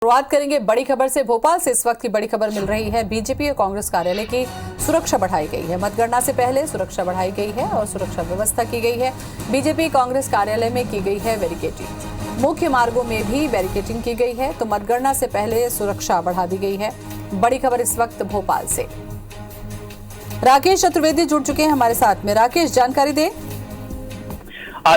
शुरुआत करेंगे बड़ी खबर से। भोपाल से इस वक्त की बड़ी खबर मिल रही है। बीजेपी और कांग्रेस कार्यालय की सुरक्षा बढ़ाई गई है। मतगणना से पहले सुरक्षा बढ़ाई गई है और सुरक्षा व्यवस्था की गई है। बीजेपी कांग्रेस कार्यालय में की गई है बैरिकेडिंग, मुख्य मार्गों में भी बैरिकेडिंग की गई है। तो मतगणना से पहले सुरक्षा बढ़ा दी गई है। बड़ी खबर इस वक्त भोपाल से। राकेश चतुर्वेदी जुड़ चुके हैं हमारे साथ में। राकेश, जानकारी दें।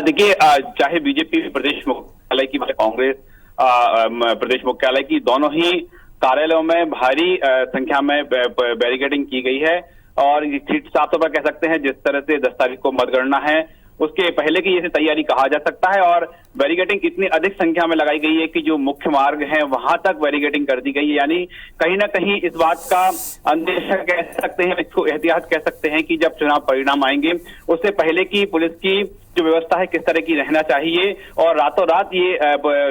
देखिए, चाहे बीजेपी प्रदेश मुख्यालय की कांग्रेस प्रदेश मुख्यालय की, दोनों ही कार्यालयों में भारी संख्या में बैरिकेडिंग की गई है। और साफ तौर पर कह सकते हैं जिस तरह से 10 तारीख को मतगणना है उसके पहले की इसे तैयारी कहा जा सकता है। और बैरिकेडिंग इतनी अधिक संख्या में लगाई गई है कि जो मुख्य मार्ग है वहां तक बैरिकेडिंग कर दी गई है। यानी कहीं ना कहीं इस बात का अंदेशा कह सकते हैं, इसको एहतियात कह सकते हैं कि जब चुनाव परिणाम आएंगे उससे पहले की पुलिस की जो व्यवस्था है किस तरह की रहना चाहिए। और रातों रात ये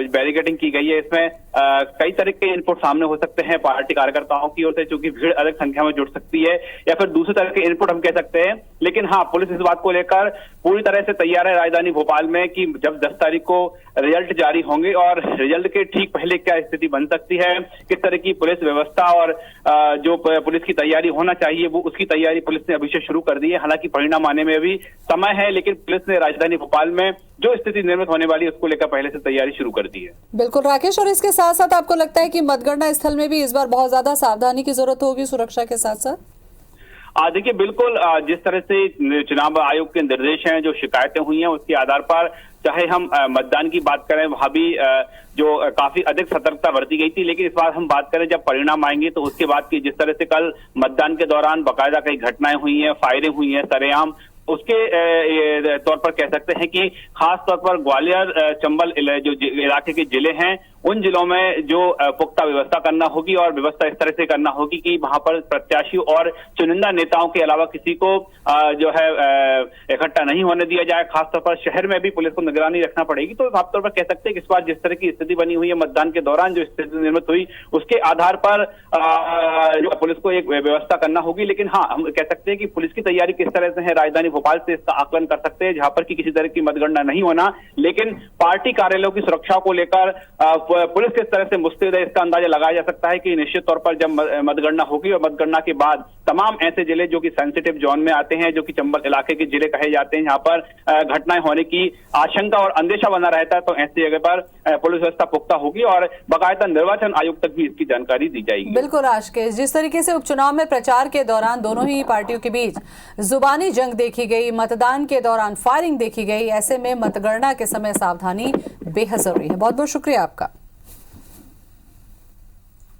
बैरिकेडिंग की गई है। इसमें कई तरह के इनपुट सामने हो सकते हैं पार्टी कार्यकर्ताओं की ओर से, चूंकि भीड़ अधिक संख्या में जुड़ सकती है, या फिर दूसरे तरह के इनपुट हम कह सकते हैं। लेकिन हाँ, पुलिस इस बात को लेकर पूरी तरह से तैयार है राजधानी भोपाल में कि जब 10 तारीख को रिजल्ट जारी होंगे और रिजल्ट के ठीक पहले क्या स्थिति बन सकती है, किस तरह की पुलिस व्यवस्था और जो पुलिस की तैयारी होना चाहिए वो उसकी तैयारी पुलिस ने अभी से शुरू कर दी है। हालांकि परिणाम आने में अभी समय है, लेकिन पुलिस ने राजधानी भोपाल में जो स्थिति निर्मित होने वाली है उसको लेकर पहले से तैयारी शुरू कर दी है। बिल्कुल राकेश, और इसके साथ साथ आपको लगता है कि मतगणना स्थल में भी इस बार बहुत ज्यादा सावधानी की जरूरत होगी सुरक्षा के साथ साथ? देखिए, बिल्कुल जिस तरह से चुनाव आयोग के निर्देश हैं, जो शिकायतें हुई हैं उसके आधार पर, चाहे हम मतदान की बात करें वहां भी जो काफी अधिक सतर्कता बरती गई थी। लेकिन इस बार हम बात करें जब परिणाम आएंगे तो उसके बाद की जिस तरह से कल मतदान के दौरान बाकायदा कई घटनाएं हुई हैं, फायरिंग हुई हैं सरेआम, उसके तौर पर कह सकते हैं कि खास तौर पर ग्वालियर चंबल जो इलाके के जिले हैं उन जिलों में जो पुख्ता व्यवस्था करना होगी और व्यवस्था इस तरह से करना होगी कि वहां पर प्रत्याशी और चुनिंदा नेताओं के अलावा किसी को जो है इकट्ठा नहीं होने दिया जाए। खासतौर पर शहर में भी पुलिस को निगरानी रखना पड़ेगी। तो साफ तौर पर कह सकते हैं कि इस बार जिस तरह की स्थिति बनी हुई है, मतदान के दौरान जो स्थिति निर्मित हुई उसके आधार पर जो पुलिस को एक व्यवस्था करना होगी। लेकिन हाँ, हम कह सकते हैं कि पुलिस की तैयारी किस तरह से है राजधानी भोपाल से इसका आकलन कर सकते हैं, जहां पर कि किसी तरह की मतगणना नहीं होना, लेकिन पार्टी कार्यालयों की सुरक्षा को लेकर पुलिस किस तरह से मुस्तैद है इसका अंदाजा लगाया जा सकता है कि निश्चित तौर पर जब मतगणना होगी और मतगणना के बाद तमाम ऐसे जिले जो कि सेंसिटिव जोन में आते हैं, जो कि चंबल इलाके के जिले कहे जाते हैं, जहां पर घटनाएं होने की आशंका और अंदेशा बना रहता है, तो ऐसी जगह पर पुलिस व्यवस्था पुख्ता होगी और बाकायदा निर्वाचन आयोग तक भी इसकी जानकारी दी जाएगी। बिल्कुल राकेश, जिस तरीके से उपचुनाव में प्रचार के दौरान दोनों ही पार्टियों के बीच जुबानी जंग देखी गई, मतदान के दौरान फायरिंग देखी गई, ऐसे में मतगणना के समय सावधानी बेहद जरूरी है। बहुत बहुत शुक्रिया आपका।